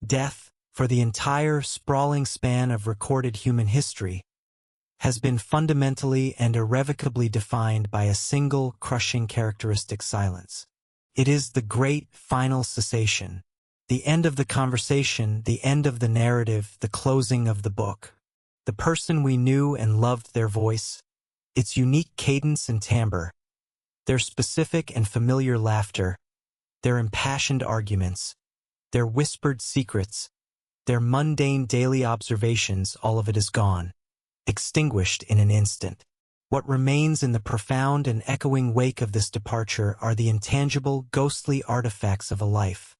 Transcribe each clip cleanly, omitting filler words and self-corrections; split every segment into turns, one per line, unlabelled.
Death, for the entire sprawling span of recorded human history, has been fundamentally and irrevocably defined by a single crushing characteristic: silence. It is the great final cessation, the end of the conversation, the end of the narrative, the closing of the book. The person we knew and loved, their voice, its unique cadence and timbre, their specific and familiar laughter, their impassioned arguments, their whispered secrets, their mundane daily observations, all of it is gone, extinguished in an instant. What remains in the profound and echoing wake of this departure are the intangible, ghostly artifacts of a life.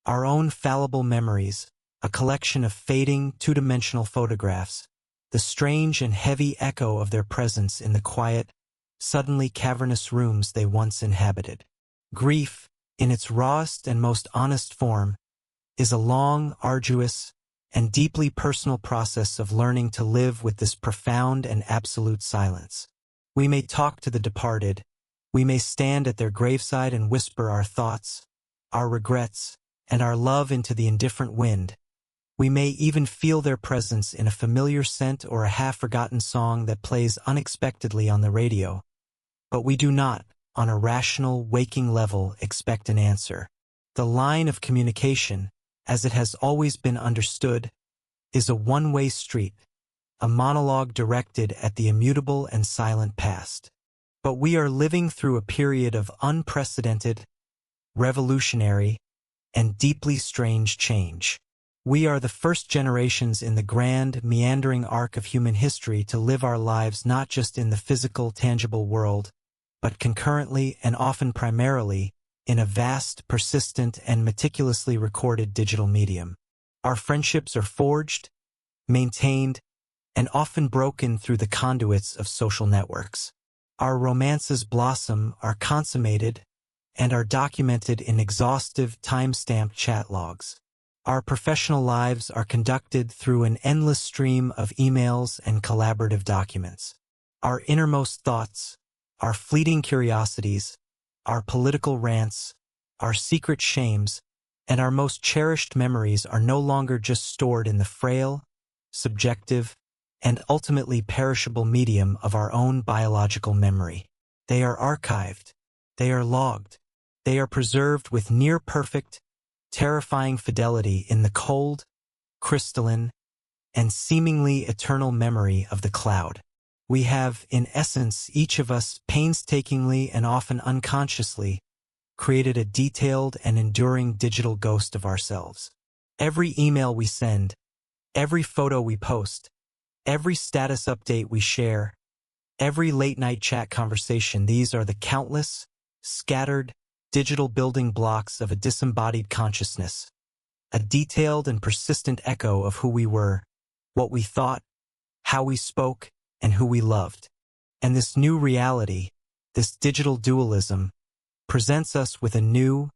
Our own fallible memories, a collection of fading, two-dimensional photographs, the strange and heavy echo of their presence in the quiet, suddenly cavernous rooms they once inhabited. Grief, in its rawest and most honest form, is a long, arduous, and deeply personal process of learning to live with this profound and absolute silence. We may talk to the departed, we may stand at their graveside and whisper our thoughts, our regrets, and our love into the indifferent wind. We may even feel their presence in a familiar scent or a half-forgotten song that plays unexpectedly on the radio. But we do not, on a rational, waking level, expect an answer. The line of communication, as it has always been understood, is a one-way street, a monologue directed at the immutable and silent past. But we are living through a period of unprecedented, revolutionary, and deeply strange change. We are the first generations in the grand, meandering arc of human history to live our lives not just in the physical, tangible world, but concurrently and often primarily in a vast, persistent, and meticulously recorded digital medium. Our friendships are forged, maintained, and often broken through the conduits of social networks. Our romances blossom, are consummated, and are documented in exhaustive, time-stamped chat logs. Our professional lives are conducted through an endless stream of emails and collaborative documents. Our innermost thoughts, our fleeting curiosities, our political rants, our secret shames, and our most cherished memories are no longer just stored in the frail, subjective, and ultimately perishable medium of our own biological memory. They are archived, they are logged, they are preserved with near-perfect, terrifying fidelity in the cold, crystalline, and seemingly eternal memory of the cloud. We have, in essence, each of us painstakingly and often unconsciously created a detailed and enduring digital ghost of ourselves. Every email we send, every photo we post, every status update we share, every late-night chat conversation, these are the countless, scattered, digital building blocks of a disembodied consciousness, a detailed and persistent echo of who we were, what we thought, how we spoke, and who we loved. And this new reality, this digital dualism, presents us with a new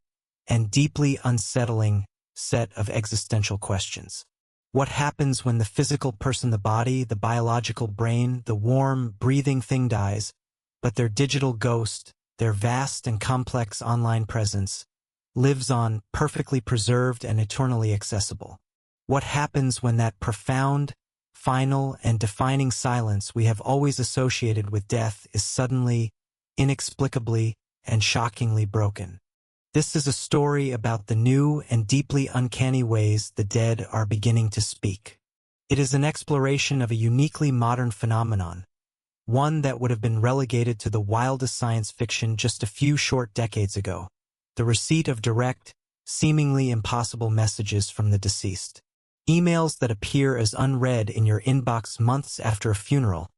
and deeply unsettling set of existential questions. What happens when the physical person, the body, the biological brain, the warm, breathing thing dies, but their digital ghost, their vast and complex online presence, lives on, perfectly preserved and eternally accessible? What happens when that profound, final, and defining silence we have always associated with death is suddenly, inexplicably, and shockingly broken? This is a story about the new and deeply uncanny ways the dead are beginning to speak. It is an exploration of a uniquely modern phenomenon, one that would have been relegated to the wildest science fiction just a few short decades ago: the receipt of direct, seemingly impossible messages from the deceased. Emails that appear as unread in your inbox months after a funeral,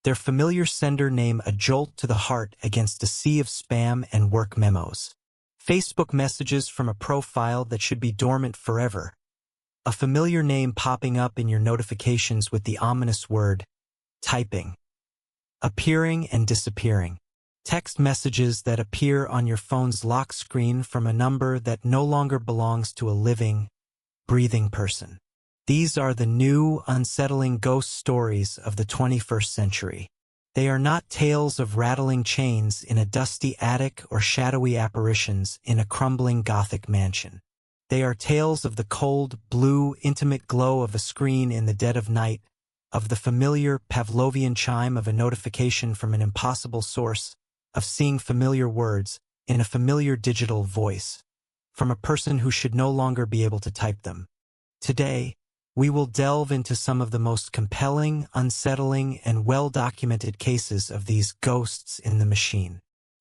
their familiar sender name a jolt to the heart against a sea of spam and work memos. Facebook messages from a profile that should be dormant forever, a familiar name popping up in your notifications with the ominous word, typing, appearing and disappearing. Text messages that appear on your phone's lock screen from a number that no longer belongs to a living, breathing person. These are the new, unsettling ghost stories of the 21st century. They are not tales of rattling chains in a dusty attic or shadowy apparitions in a crumbling Gothic mansion. They are tales of the cold, blue, intimate glow of a screen in the dead of night, of the familiar Pavlovian chime of a notification from an impossible source, of seeing familiar words in a familiar digital voice, from a person who should no longer be able to type them. Today, we will delve into some of the most compelling, unsettling, and well-documented cases of these ghosts in the machine.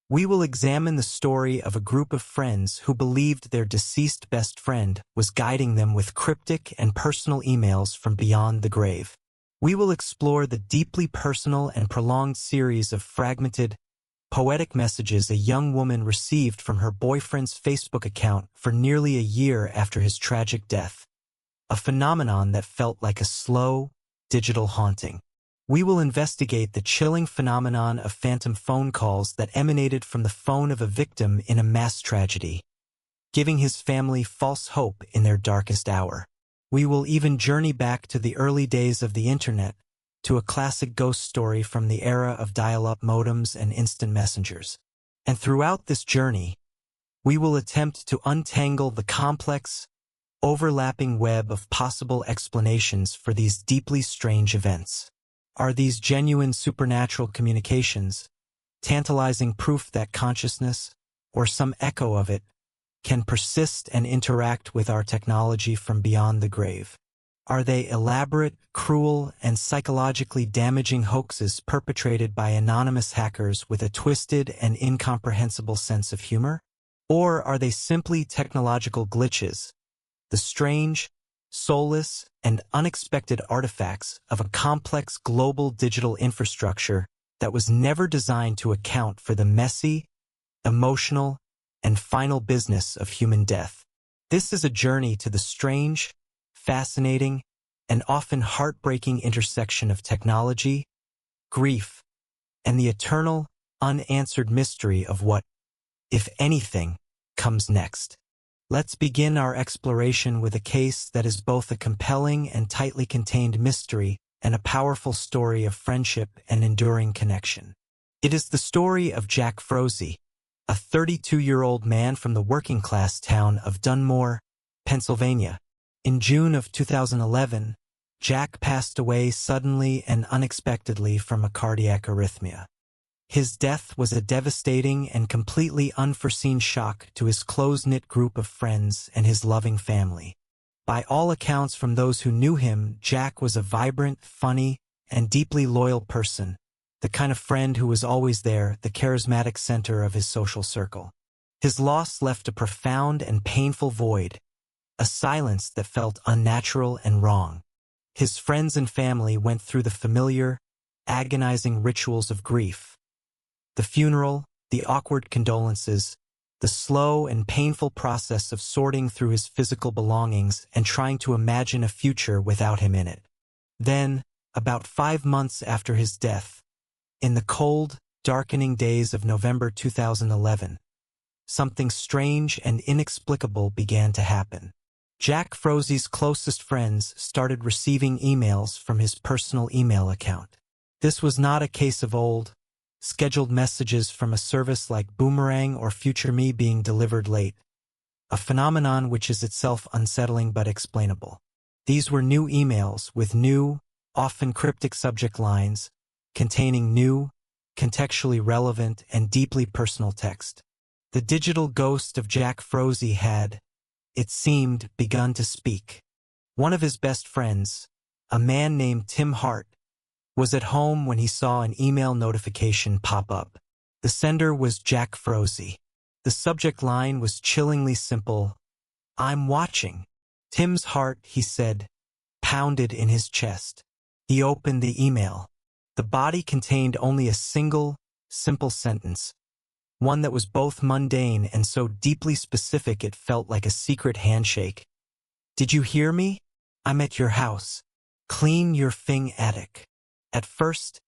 We will examine the story of a group of friends who believed their deceased best friend was guiding them with cryptic and personal emails from beyond the grave. We will explore the deeply personal and prolonged series of fragmented, poetic messages a young woman received from her boyfriend's Facebook account for nearly a year after his tragic death. A phenomenon that felt like a slow, digital haunting. We will investigate the chilling phenomenon of phantom phone calls that emanated from the phone of a victim in a mass tragedy, giving his family false hope in their darkest hour. We will even journey back to the early days of the internet, to a classic ghost story from the era of dial-up modems and instant messengers. And throughout this journey, we will attempt to untangle the complex, overlapping web of possible explanations for these deeply strange events. Are these genuine supernatural communications, tantalizing proof that consciousness, or some echo of it, can persist and interact with our technology from beyond the grave? Are they elaborate, cruel, and psychologically damaging hoaxes perpetrated by anonymous hackers with a twisted and incomprehensible sense of humor? Or are they simply technological glitches, the strange, soulless, and unexpected artifacts of a complex global digital infrastructure that was never designed to account for the messy, emotional, and final business of human death? This is a journey to the strange, fascinating, and often heartbreaking intersection of technology, grief, and the eternal, unanswered mystery of what, if anything, comes next. Let's begin our exploration with a case that is both a compelling and tightly contained mystery and a powerful story of friendship and enduring connection. It is the story of Jack Froese, a 32-year-old man from the working-class town of Dunmore, Pennsylvania. In June of 2011, Jack passed away suddenly and unexpectedly from a cardiac arrhythmia. His death was a devastating and completely unforeseen shock to his close-knit group of friends and his loving family. By all accounts from those who knew him, Jack was a vibrant, funny, and deeply loyal person, the kind of friend who was always there, the charismatic center of his social circle. His loss left a profound and painful void, a silence that felt unnatural and wrong. His friends and family went through the familiar, agonizing rituals of grief. The funeral, the awkward condolences, the slow and painful process of sorting through his physical belongings and trying to imagine a future without him in it. Then, about 5 months after his death, in the cold, darkening days of November 2011, something strange and inexplicable began to happen. Jack Froese's closest friends started receiving emails from his personal email account. This was not a case of old, scheduled messages from a service like Boomerang or Future Me being delivered late, a phenomenon which is itself unsettling but explainable. These were new emails with new, often cryptic subject lines, containing new, contextually relevant, and deeply personal text. The digital ghost of Jack Froese had, it seemed, begun to speak. One of his best friends, a man named Tim Hart, was at home when he saw an email notification pop up. The sender was Jack Froese. The subject line was chillingly simple, "I'm watching." Tim's heart, he said, pounded in his chest. He opened the email. The body contained only a single, simple sentence, one that was both mundane and so deeply specific it felt like a secret handshake. "Did you hear me? I'm at your house. Clean your attic." At first,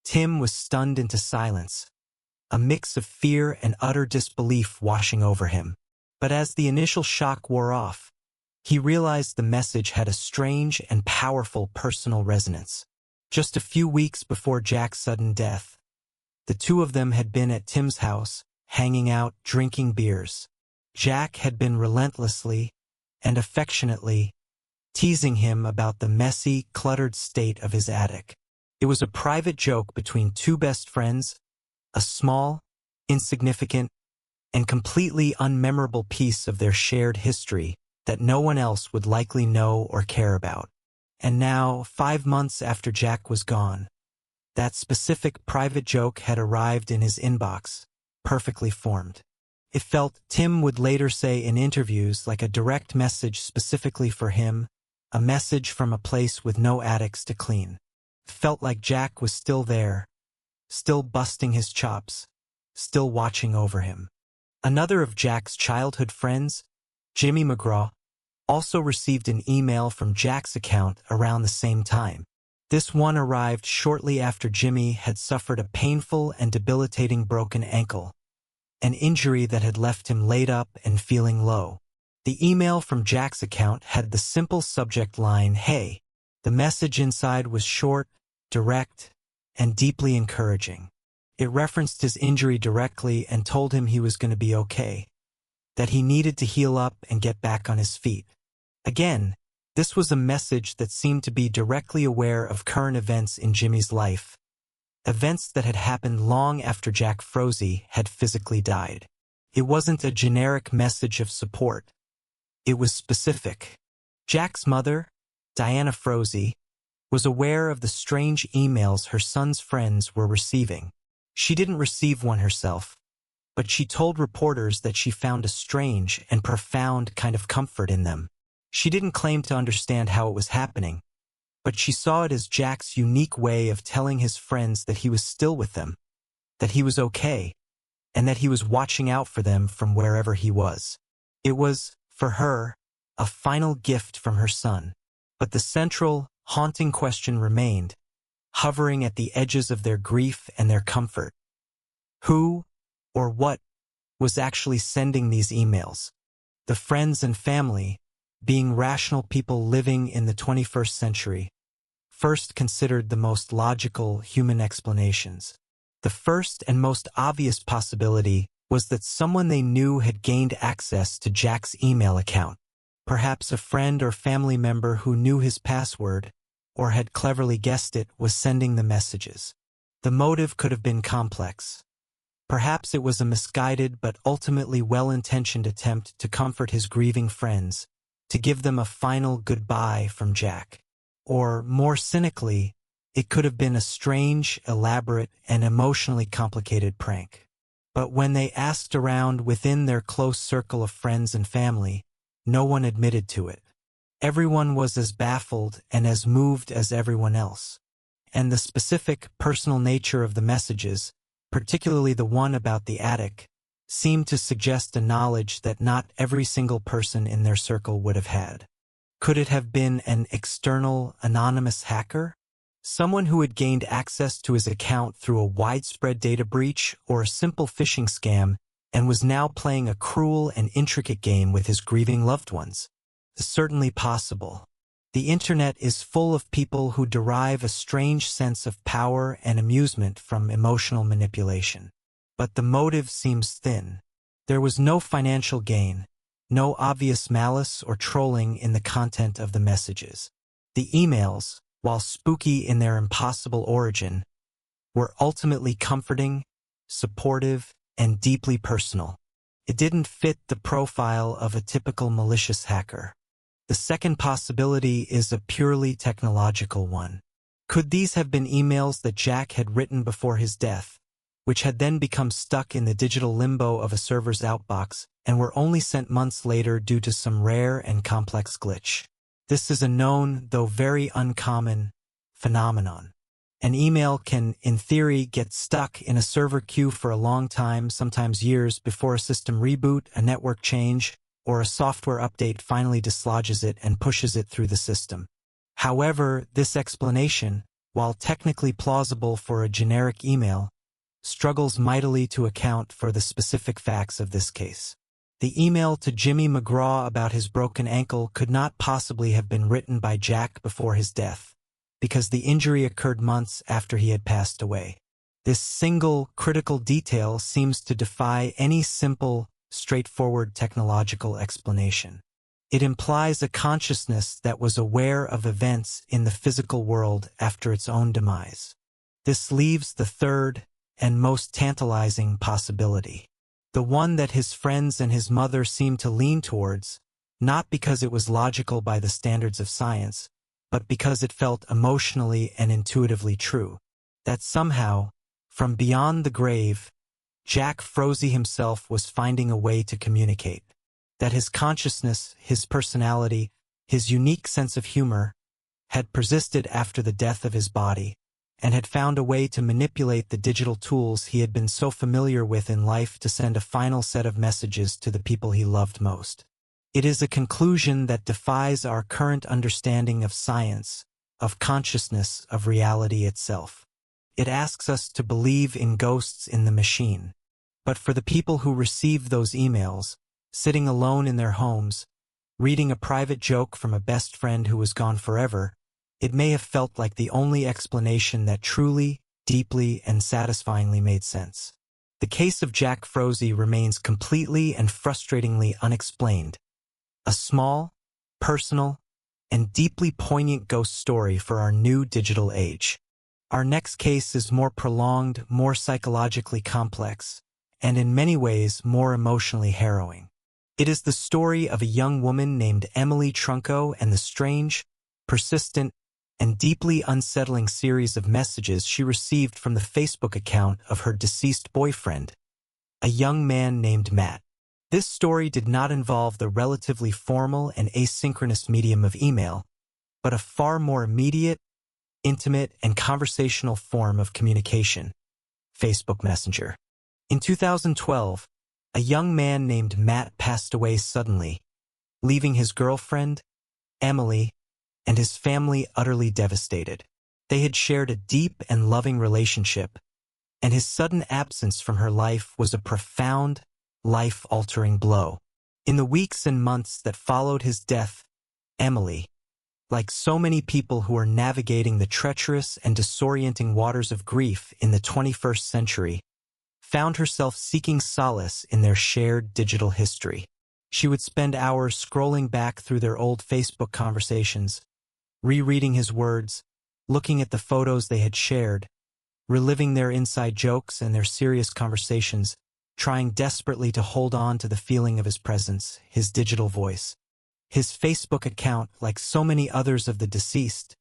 Tim was stunned into silence, a mix of fear and utter disbelief washing over him. But as the initial shock wore off, he realized the message had a strange and powerful personal resonance. Just a few weeks before Jack's sudden death, the two of them had been at Tim's house, hanging out, drinking beers. Jack had been relentlessly, and affectionately teasing him about the messy, cluttered state of his attic. It was a private joke between two best friends, a small, insignificant, and completely unmemorable piece of their shared history that no one else would likely know or care about. And now, 5 months after Jack was gone, that specific private joke had arrived in his inbox, perfectly formed. It felt, Tim would later say in interviews, like a direct message specifically for him, a message from a place with no attics to clean. It felt like Jack was still there, still busting his chops, still watching over him. Another of Jack's childhood friends, Jimmy McGraw, also received an email from Jack's account around the same time. This one arrived shortly after Jimmy had suffered a painful and debilitating broken ankle, an injury that had left him laid up and feeling low. The email from Jack's account had the simple subject line, "Hey." The message inside was short, direct, and deeply encouraging. It referenced his injury directly and told him he was going to be okay, that he needed to heal up and get back on his feet. Again, this was a message that seemed to be directly aware of current events in Jimmy's life, events that had happened long after Jack Froese had physically died. It wasn't a generic message of support. It was specific. Jack's mother, Diana Froese, was aware of the strange emails her son's friends were receiving. She didn't receive one herself, but she told reporters that she found a strange and profound kind of comfort in them. She didn't claim to understand how it was happening, but she saw it as Jack's unique way of telling his friends that he was still with them, that he was okay, and that he was watching out for them from wherever he was. It was, for her, a final gift from her son. But the central, haunting question remained, hovering at the edges of their grief and their comfort. Who, or what, was actually sending these emails? The friends and family, being rational people living in the 21st century, first considered the most logical human explanations. The first and most obvious possibility was that someone they knew had gained access to Jack's email account, perhaps a friend or family member who knew his password, or had cleverly guessed it, was sending the messages. The motive could have been complex. Perhaps it was a misguided but ultimately well-intentioned attempt to comfort his grieving friends, to give them a final goodbye from Jack. Or, more cynically, it could have been a strange, elaborate, and emotionally complicated prank. But when they asked around within their close circle of friends and family, no one admitted to it. Everyone was as baffled and as moved as everyone else. And the specific, personal nature of the messages, particularly the one about the attic, seemed to suggest a knowledge that not every single person in their circle would have had. Could it have been an external, anonymous hacker? Someone who had gained access to his account through a widespread data breach or a simple phishing scam and was now playing a cruel and intricate game with his grieving loved ones? Certainly possible. The internet is full of people who derive a strange sense of power and amusement from emotional manipulation. But the motive seems thin. There was no financial gain, no obvious malice or trolling in the content of the messages. The emails, while spooky in their impossible origin, were ultimately comforting, supportive, and deeply personal. It didn't fit the profile of a typical malicious hacker. The second possibility is a purely technological one. Could these have been emails that Jack had written before his death, which had then become stuck in the digital limbo of a server's outbox and were only sent months later due to some rare and complex glitch? This is a known, though very uncommon, phenomenon. An email can, in theory, get stuck in a server queue for a long time, sometimes years, before a system reboot, a network change, or a software update finally dislodges it and pushes it through the system. However, this explanation, while technically plausible for a generic email, struggles mightily to account for the specific facts of this case. The email to Jimmy McGraw about his broken ankle could not possibly have been written by Jack before his death, because the injury occurred months after he had passed away. This single, critical detail seems to defy any simple, straightforward technological explanation. It implies a consciousness that was aware of events in the physical world after its own demise. This leaves the third and most tantalizing possibility. The one that his friends and his mother seem to lean towards, not because it was logical by the standards of science, but because it felt emotionally and intuitively true. That somehow, from beyond the grave, Jack Froese himself was finding a way to communicate. That his consciousness, his personality, his unique sense of humor, had persisted after the death of his body, and had found a way to manipulate the digital tools he had been so familiar with in life to send a final set of messages to the people he loved most. It is a conclusion that defies our current understanding of science, of consciousness, of reality itself. It asks us to believe in ghosts in the machine. But for the people who received those emails, sitting alone in their homes, reading a private joke from a best friend who was gone forever, it may have felt like the only explanation that truly, deeply, and satisfyingly made sense. The case of Jack Froese remains completely and frustratingly unexplained. A small, personal, and deeply poignant ghost story for our new digital age. Our next case is more prolonged, more psychologically complex, and in many ways more emotionally harrowing. It is the story of a young woman named Emily Trunco and the strange, persistent, and deeply unsettling series of messages she received from the Facebook account of her deceased boyfriend, a young man named Matt. This story did not involve the relatively formal and asynchronous medium of email, but a far more immediate, intimate, and conversational form of communication, Facebook Messenger. In 2012, a young man named Matt passed away suddenly, leaving his girlfriend, Emily, and his family utterly devastated. They had shared a deep and loving relationship, and his sudden absence from her life was a profound, life-altering blow. In the weeks and months that followed his death, Emily, like so many people who are navigating the treacherous and disorienting waters of grief in the 21st century, found herself seeking solace in their shared digital history. She would spend hours scrolling back through their old Facebook conversations, rereading his words, looking at the photos they had shared, reliving their inside jokes and their serious conversations, trying desperately to hold on to the feeling of his presence, his digital voice. His Facebook account, like so many others of the deceased,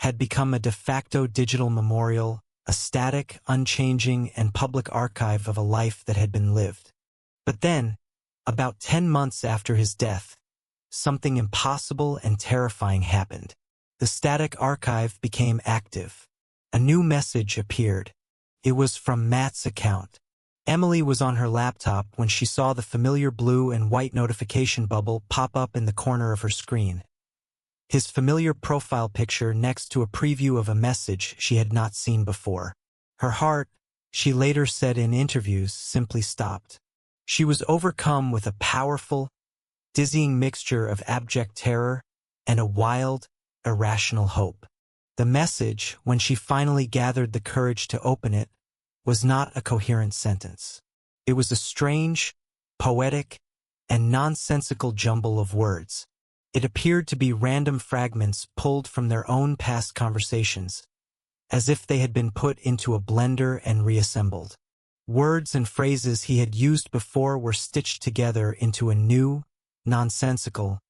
had become a de facto digital memorial, a static, unchanging, and public archive of a life that had been lived. But then, about 10 months after his death, something impossible and terrifying happened. The static archive became active. A new message appeared. It was from Matt's account. Emily was on her laptop when she saw the familiar blue and white notification bubble pop up in the corner of her screen. His familiar profile picture next to a preview of a message she had not seen before. Her heart, she later said in interviews, simply stopped. She was overcome with a powerful, dizzying mixture of abject terror and a wild, irrational hope. The message, when she finally gathered the courage to open it, was not a coherent sentence. It was a strange, poetic, and nonsensical jumble of words. It appeared to be random fragments pulled from their own past conversations, as if they had been put into a blender and reassembled. Words and phrases he had used before were stitched together into a new, nonsensical,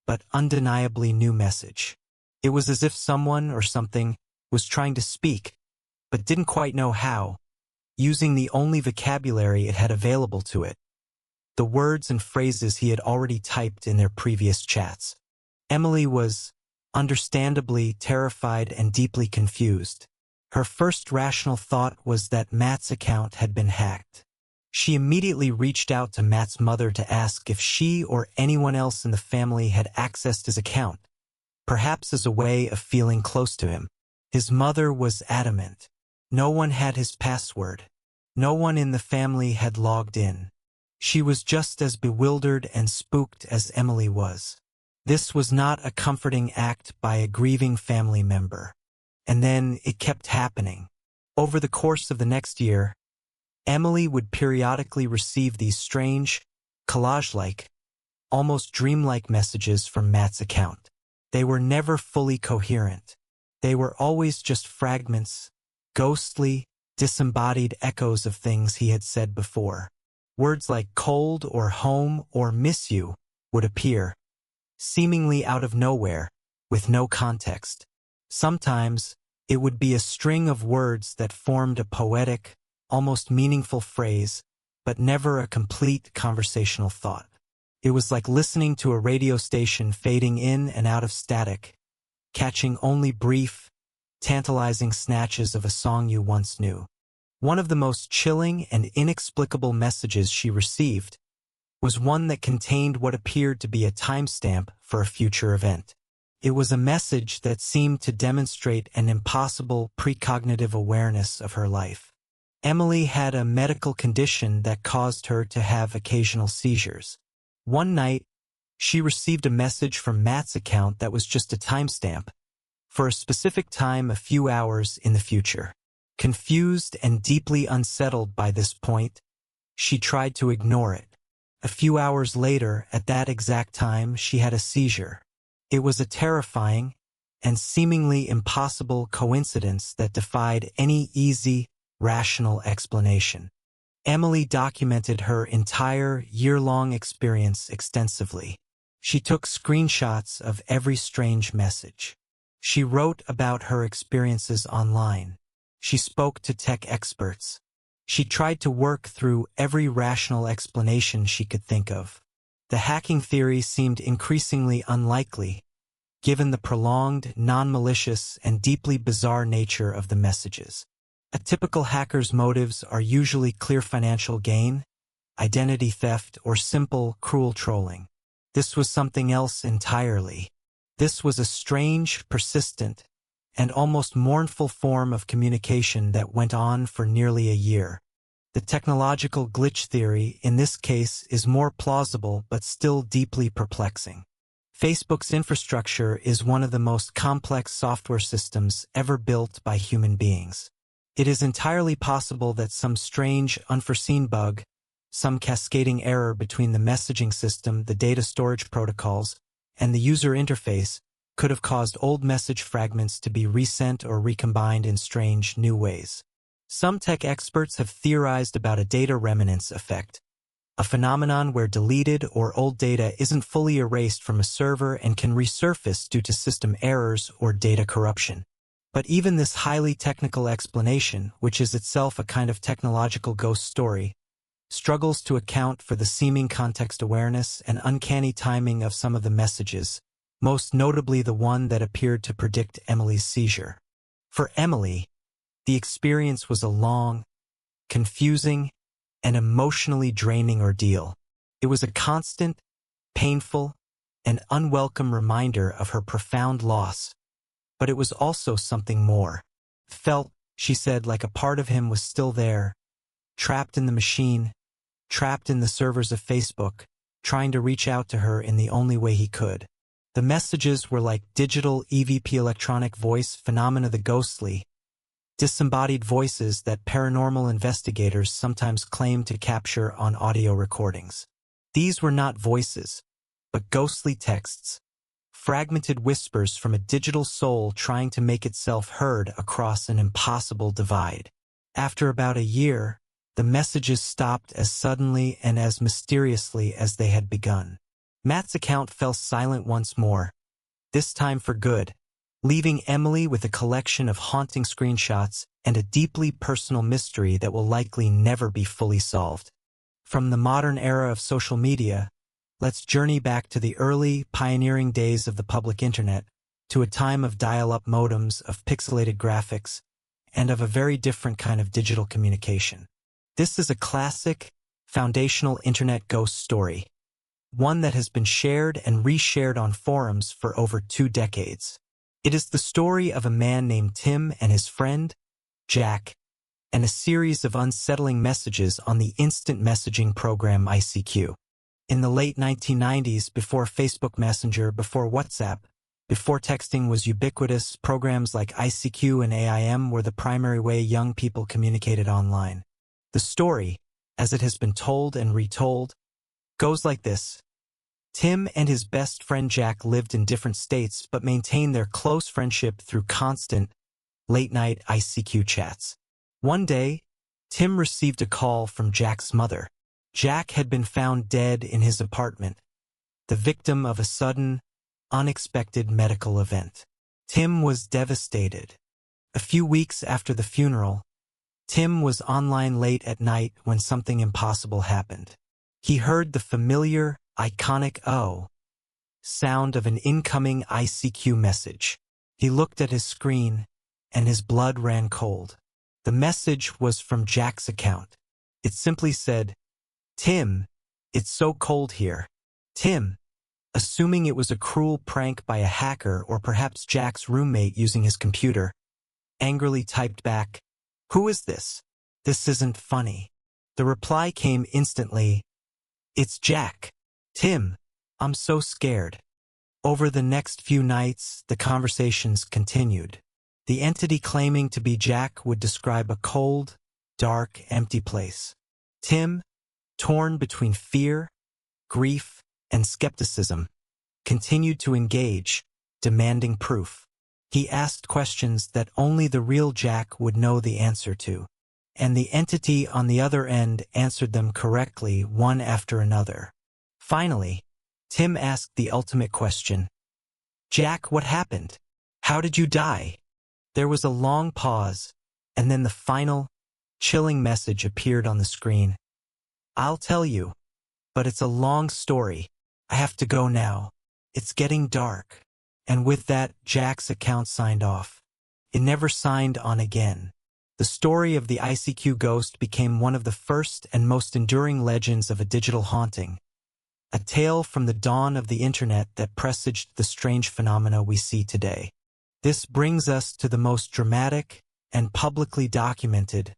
but undeniably new message. It was as if someone or something was trying to speak, but didn't quite know how, using the only vocabulary it had available to it, the words and phrases he had already typed in their previous chats. Emily was, understandably, terrified and deeply confused. Her first rational thought was that Matt's account had been hacked. She immediately reached out to Matt's mother to ask if she or anyone else in the family had accessed his account, perhaps as a way of feeling close to him. His mother was adamant. No one had his password. No one in the family had logged in. She was just as bewildered and spooked as Emily was. This was not a comforting act by a grieving family member. And then it kept happening. Over the course of the next year, Emily would periodically receive these strange, collage-like, almost dreamlike messages from Matt's account. They were never fully coherent. They were always just fragments, ghostly, disembodied echoes of things he had said before. Words like cold or home or miss you would appear, seemingly out of nowhere, with no context. Sometimes, it would be a string of words that formed a poetic, almost meaningful phrase, but never a complete conversational thought. It was like listening to a radio station fading in and out of static, catching only brief, tantalizing snatches of a song you once knew. One of the most chilling and inexplicable messages she received was one that contained what appeared to be a timestamp for a future event. It was a message that seemed to demonstrate an impossible precognitive awareness of her life. Emily had a medical condition that caused her to have occasional seizures. One night, she received a message from Matt's account that was just a timestamp for a specific time a few hours in the future. Confused and deeply unsettled by this point, she tried to ignore it. A few hours later, at that exact time, she had a seizure. It was a terrifying and seemingly impossible coincidence that defied any easy, rational explanation. Emily documented her entire year-long experience extensively. She took screenshots of every strange message. She wrote about her experiences online. She spoke to tech experts. She tried to work through every rational explanation she could think of. The hacking theory seemed increasingly unlikely, given the prolonged, non-malicious, and deeply bizarre nature of the messages. A typical hacker's motives are usually clear financial gain, identity theft, or simple, cruel trolling. This was something else entirely. This was a strange, persistent, and almost mournful form of communication that went on for nearly a year. The technological glitch theory, in this case, is more plausible but still deeply perplexing. Facebook's infrastructure is one of the most complex software systems ever built by human beings. It is entirely possible that some strange, unforeseen bug, some cascading error between the messaging system, the data storage protocols, and the user interface could have caused old message fragments to be resent or recombined in strange, new ways. Some tech experts have theorized about a data remnants effect, a phenomenon where deleted or old data isn't fully erased from a server and can resurface due to system errors or data corruption. But even this highly technical explanation, which is itself a kind of technological ghost story, struggles to account for the seeming context awareness and uncanny timing of some of the messages, most notably the one that appeared to predict Emily's seizure. For Emily, the experience was a long, confusing, and emotionally draining ordeal. It was a constant, painful, and unwelcome reminder of her profound loss. But it was also something more. Felt, she said, like a part of him was still there, trapped in the machine, trapped in the servers of Facebook, trying to reach out to her in the only way he could. The messages were like digital EVP electronic voice phenomena, the ghostly, disembodied voices that paranormal investigators sometimes claim to capture on audio recordings. These were not voices, but ghostly texts, fragmented whispers from a digital soul trying to make itself heard across an impossible divide. After about a year, the messages stopped as suddenly and as mysteriously as they had begun. Matt's account fell silent once more, this time for good, leaving Emily with a collection of haunting screenshots and a deeply personal mystery that will likely never be fully solved. From the modern era of social media, let's journey back to the early, pioneering days of the public internet, to a time of dial-up modems, of pixelated graphics, and of a very different kind of digital communication. This is a classic, foundational internet ghost story, one that has been shared and reshared on forums for over 2 decades. It is the story of a man named Tim and his friend, Jack, and a series of unsettling messages on the instant messaging program ICQ. In the late 1990s, before Facebook Messenger, before WhatsApp, before texting was ubiquitous, programs like ICQ and AIM were the primary way young people communicated online. The story, as it has been told and retold, goes like this. Tim and his best friend Jack lived in different states but maintained their close friendship through constant, late-night ICQ chats. One day, Tim received a call from Jack's mother. Jack had been found dead in his apartment, the victim of a sudden, unexpected medical event. Tim was devastated. A few weeks after the funeral, Tim was online late at night when something impossible happened. He heard the familiar, iconic "oh" sound of an incoming ICQ message. He looked at his screen, and his blood ran cold. The message was from Jack's account. It simply said, "Tim, it's so cold here." Tim, assuming it was a cruel prank by a hacker or perhaps Jack's roommate using his computer, angrily typed back, "Who is this? This isn't funny." The reply came instantly, "It's Jack. Tim, I'm so scared." Over the next few nights, the conversations continued. The entity claiming to be Jack would describe a cold, dark, empty place. Tim, torn between fear, grief, and skepticism, continued to engage, demanding proof. He asked questions that only the real Jack would know the answer to, and the entity on the other end answered them correctly one after another. Finally, Tim asked the ultimate question, "Jack, what happened? How did you die?" There was a long pause, and then the final, chilling message appeared on the screen. "I'll tell you, but it's a long story. I have to go now. It's getting dark." And with that, Jack's account signed off. It never signed on again. The story of the ICQ ghost became one of the first and most enduring legends of a digital haunting, a tale from the dawn of the internet that presaged the strange phenomena we see today. This brings us to the most dramatic and publicly documented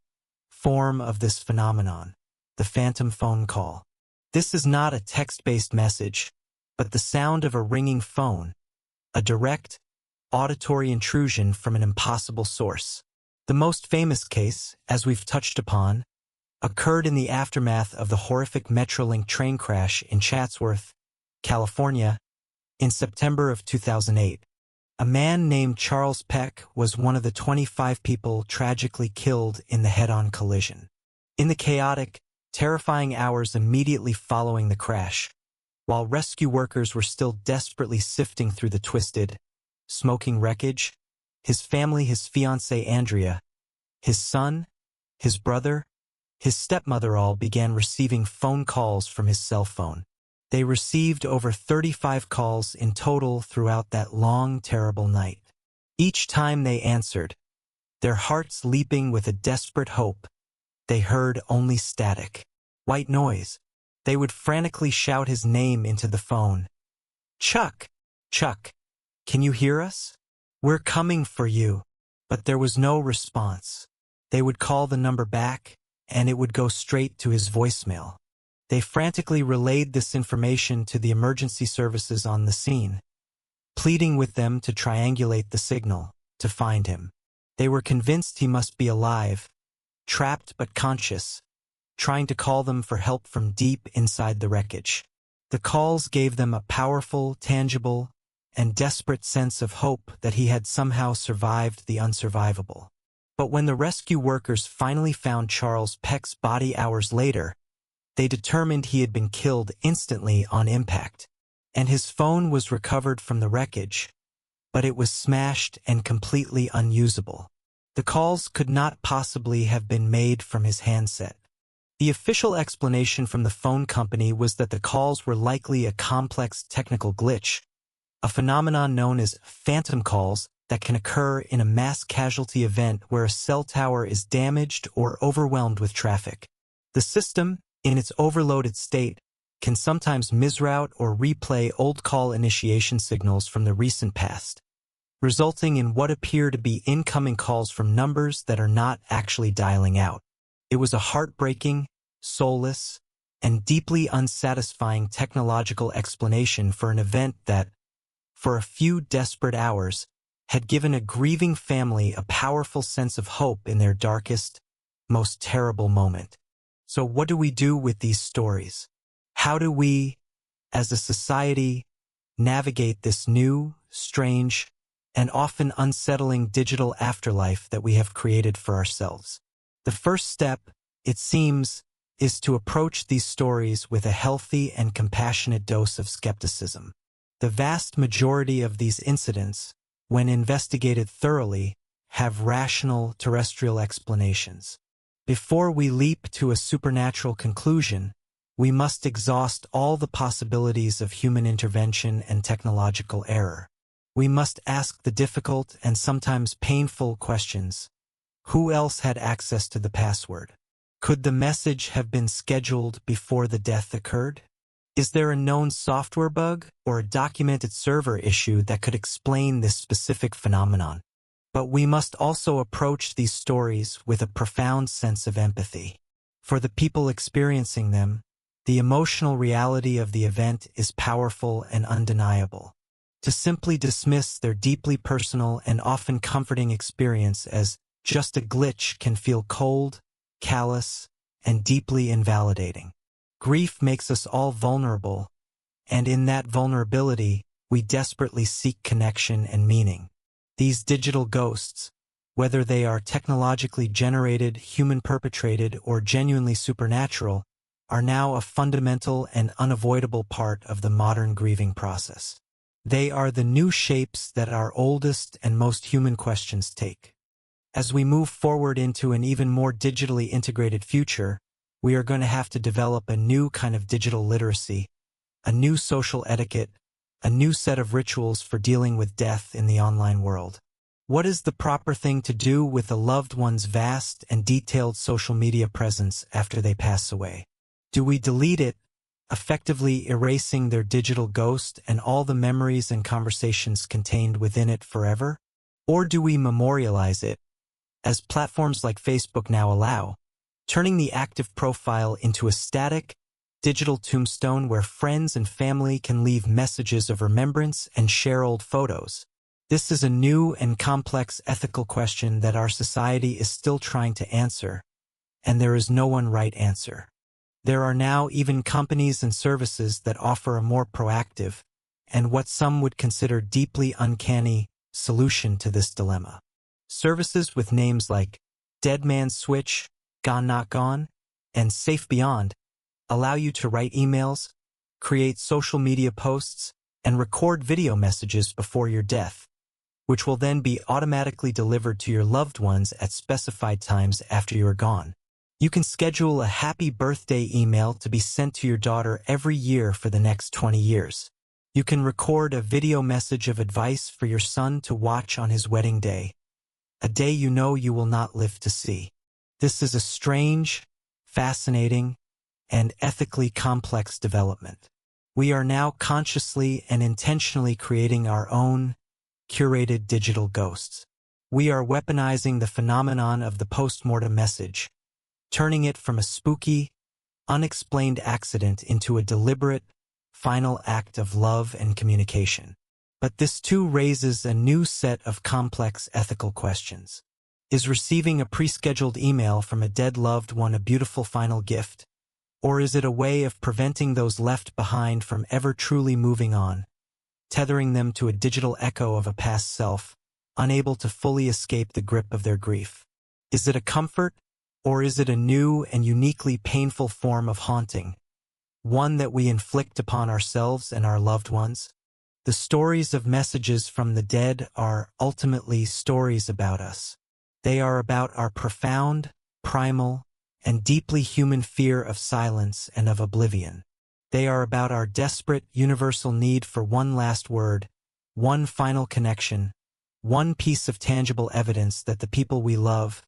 form of this phenomenon, the phantom phone call. This is not a text-based message, but the sound of a ringing phone, a direct, auditory intrusion from an impossible source. The most famous case, as we've touched upon, occurred in the aftermath of the horrific Metrolink train crash in Chatsworth, California, in September of 2008. A man named Charles Peck was one of the 25 people tragically killed in the head-on collision. In the chaotic, terrifying hours immediately following the crash, while rescue workers were still desperately sifting through the twisted, smoking wreckage, his family, his fiancée Andrea, his son, his brother, his stepmother all began receiving phone calls from his cell phone. They received over 35 calls in total throughout that long, terrible night. Each time they answered, their hearts leaping with a desperate hope, they heard only static, white noise. They would frantically shout his name into the phone. "Chuck! Chuck! Can you hear us? We're coming for you." But there was no response. They would call the number back, and it would go straight to his voicemail. They frantically relayed this information to the emergency services on the scene, pleading with them to triangulate the signal, to find him. They were convinced he must be alive, trapped but conscious, trying to call them for help from deep inside the wreckage. The calls gave them a powerful, tangible, and desperate sense of hope that he had somehow survived the unsurvivable. But when the rescue workers finally found Charles Peck's body hours later, they determined he had been killed instantly on impact, and his phone was recovered from the wreckage, but it was smashed and completely unusable. The calls could not possibly have been made from his handset. The official explanation from the phone company was that the calls were likely a complex technical glitch, a phenomenon known as phantom calls that can occur in a mass casualty event where a cell tower is damaged or overwhelmed with traffic. The system, in its overloaded state, can sometimes misroute or replay old call initiation signals from the recent past, resulting in what appear to be incoming calls from numbers that are not actually dialing out. It was a heartbreaking, soulless, and deeply unsatisfying technological explanation for an event that, for a few desperate hours, had given a grieving family a powerful sense of hope in their darkest, most terrible moment. So what do we do with these stories? How do we, as a society, navigate this new, strange, and often unsettling digital afterlife that we have created for ourselves. The first step, it seems, is to approach these stories with a healthy and compassionate dose of skepticism. The vast majority of these incidents, when investigated thoroughly, have rational terrestrial explanations. Before we leap to a supernatural conclusion, we must exhaust all the possibilities of human intervention and technological error. We must ask the difficult and sometimes painful questions. Who else had access to the password? Could the message have been scheduled before the death occurred? Is there a known software bug or a documented server issue that could explain this specific phenomenon? But we must also approach these stories with a profound sense of empathy. For the people experiencing them, the emotional reality of the event is powerful and undeniable. To simply dismiss their deeply personal and often comforting experience as just a glitch can feel cold, callous, and deeply invalidating. Grief makes us all vulnerable, and in that vulnerability, we desperately seek connection and meaning. These digital ghosts, whether they are technologically generated, human-perpetrated, or genuinely supernatural, are now a fundamental and unavoidable part of the modern grieving process. They are the new shapes that our oldest and most human questions take. As we move forward into an even more digitally integrated future, we are going to have to develop a new kind of digital literacy, a new social etiquette, a new set of rituals for dealing with death in the online world. What is the proper thing to do with a loved one's vast and detailed social media presence after they pass away? Do we delete it, effectively erasing their digital ghost and all the memories and conversations contained within it forever? Or do we memorialize it, as platforms like Facebook now allow, turning the active profile into a static, digital tombstone where friends and family can leave messages of remembrance and share old photos? This is a new and complex ethical question that our society is still trying to answer, and there is no one right answer. There are now even companies and services that offer a more proactive, and what some would consider deeply uncanny, solution to this dilemma. Services with names like Dead Man's Switch, Gone Not Gone, and Safe Beyond allow you to write emails, create social media posts, and record video messages before your death, which will then be automatically delivered to your loved ones at specified times after you are gone. You can schedule a happy birthday email to be sent to your daughter every year for the next 20 years. You can record a video message of advice for your son to watch on his wedding day, a day you know you will not live to see. This is a strange, fascinating, and ethically complex development. We are now consciously and intentionally creating our own, curated digital ghosts. We are weaponizing the phenomenon of the post-mortem message, turning it from a spooky, unexplained accident into a deliberate, final act of love and communication. But this too raises a new set of complex ethical questions. Is receiving a pre-scheduled email from a dead loved one a beautiful final gift? Or is it a way of preventing those left behind from ever truly moving on, tethering them to a digital echo of a past self, unable to fully escape the grip of their grief? Is it a comfort, or is it a new and uniquely painful form of haunting, one that we inflict upon ourselves and our loved ones? The stories of messages from the dead are ultimately stories about us. They are about our profound, primal, and deeply human fear of silence and of oblivion. They are about our desperate, universal need for one last word, one final connection, one piece of tangible evidence that the people we love,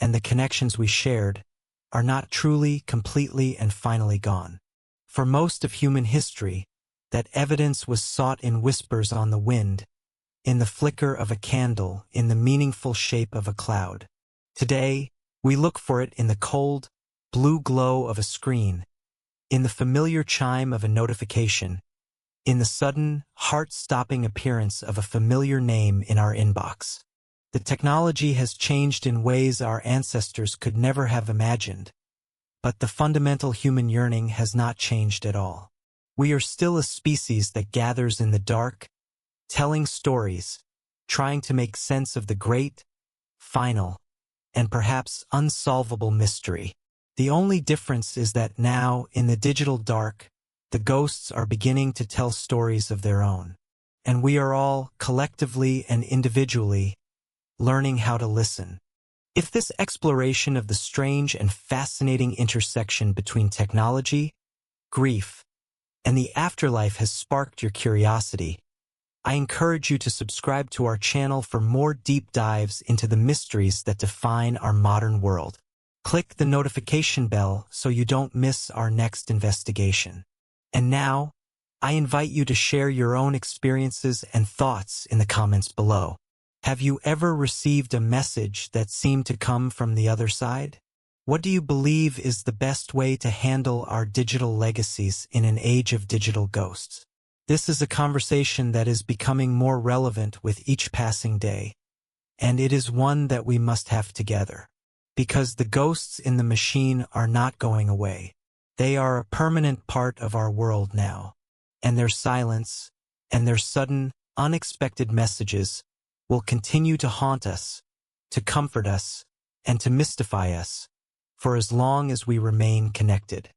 and the connections we shared, are not truly, completely, and finally gone. For most of human history, that evidence was sought in whispers on the wind, in the flicker of a candle, in the meaningful shape of a cloud. Today, we look for it in the cold, blue glow of a screen, in the familiar chime of a notification, in the sudden, heart-stopping appearance of a familiar name in our inbox. The technology has changed in ways our ancestors could never have imagined, but the fundamental human yearning has not changed at all. We are still a species that gathers in the dark, telling stories, trying to make sense of the great, final, and perhaps unsolvable mystery. The only difference is that now, in the digital dark, the ghosts are beginning to tell stories of their own. And we are all, collectively and individually, learning how to listen. If this exploration of the strange and fascinating intersection between technology, grief, and the afterlife has sparked your curiosity, I encourage you to subscribe to our channel for more deep dives into the mysteries that define our modern world. Click the notification bell so you don't miss our next investigation. And now, I invite you to share your own experiences and thoughts in the comments below. Have you ever received a message that seemed to come from the other side? What do you believe is the best way to handle our digital legacies in an age of digital ghosts? This is a conversation that is becoming more relevant with each passing day, and it is one that we must have together. Because the ghosts in the machine are not going away. They are a permanent part of our world now, and their silence and their sudden, unexpected messages will continue to haunt us, to comfort us, and to mystify us, for as long as we remain connected.